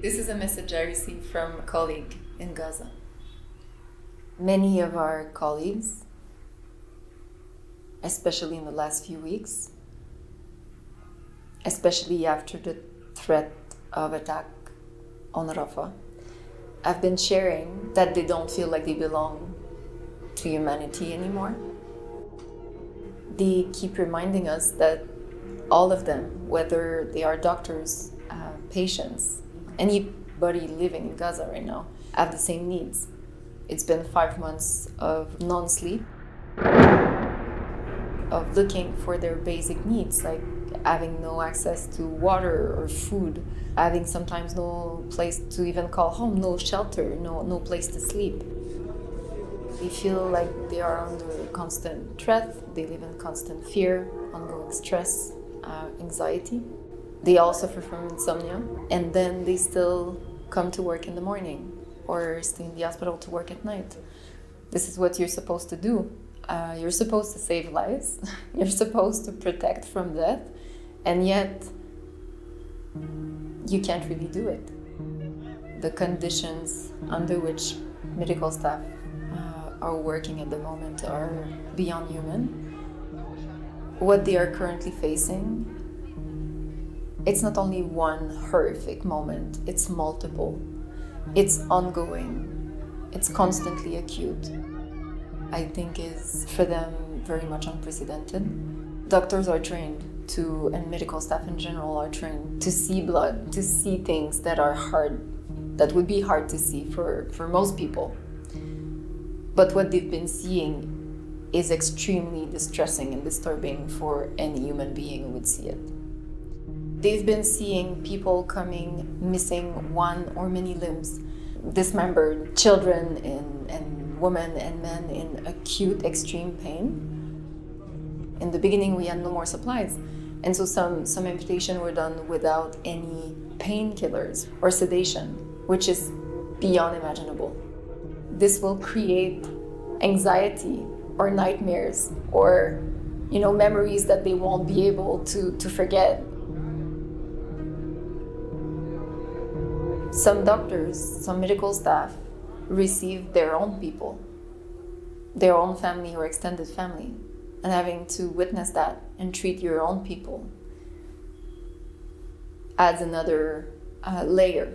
This is a message I received from a colleague in Gaza. Many of our colleagues, especially in the last few weeks, especially after the threat of attack on Rafah, have been sharing that they don't feel like they belong to humanity anymore. They keep reminding us that all of them, whether they are doctors, patients, anybody living in Gaza right now, have the same needs. It's been 5 months of non-sleep, of looking for their basic needs, like having no access to water or food, having sometimes no place to even call home, no shelter, no place to sleep. They feel like they are under constant threat, they live in constant fear, ongoing stress, anxiety. They all suffer from insomnia, and then they still come to work in the morning or stay in the hospital to work at night. This is what you're supposed to do. You're supposed to save lives, you're supposed to protect from death, and yet you can't really do it. The conditions under which medical staff are working at the moment are beyond human. What they are currently facing, it's not only one horrific moment, it's multiple. It's ongoing, it's constantly acute. I think is for them very much unprecedented. Doctors are trained to, and medical staff in general are trained to see blood, to see things that are hard, that would be hard to see for most people. But what they've been seeing is extremely distressing and disturbing for any human being who would see it. They've been seeing people coming missing one or many limbs, dismembered children and women and men in acute extreme pain. In the beginning, we had no more supplies, and so some amputation were done without any painkillers or sedation, which is beyond imaginable. This will create anxiety or nightmares or, memories that they won't be able to forget. Some doctors, some medical staff receive their own people, their own family or extended family, and having to witness that and treat your own people adds another layer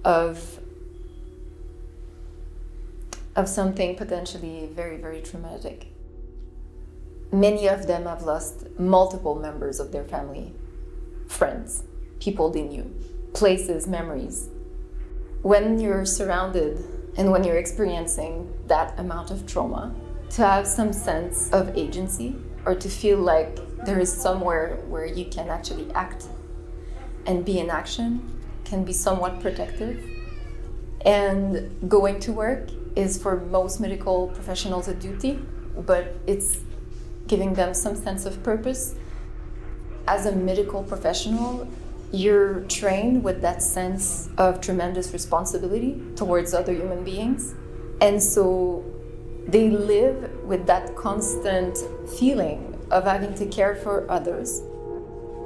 of something potentially very, very traumatic. Many of them have lost multiple members of their family, friends, people they knew, places, memories. When you're surrounded and when you're experiencing that amount of trauma, to have some sense of agency or to feel like there is somewhere where you can actually act and be in action can be somewhat protective. And going to work is for most medical professionals a duty, but it's giving them some sense of purpose. As a medical professional, you're trained with that sense of tremendous responsibility towards other human beings. And so they live with that constant feeling of having to care for others.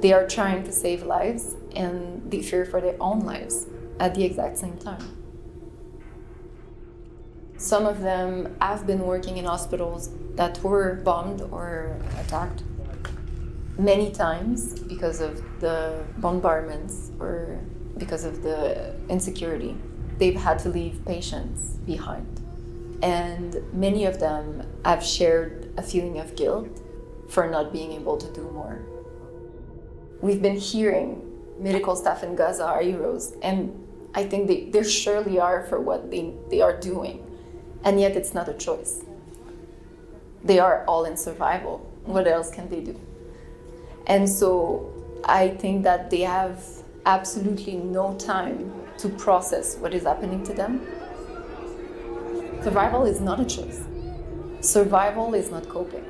They are trying to save lives and they fear for their own lives at the exact same time. Some of them have been working in hospitals that were bombed or attacked many times because of the bombardments or because of the insecurity. They've had to leave patients behind. And many of them have shared a feeling of guilt for not being able to do more. We've been hearing medical staff in Gaza are heroes, and I think they surely are for what they are doing. And yet it's not a choice. They are all in survival. What else can they do? And so I think that they have absolutely no time to process what is happening to them. Survival is not a choice. Survival is not coping.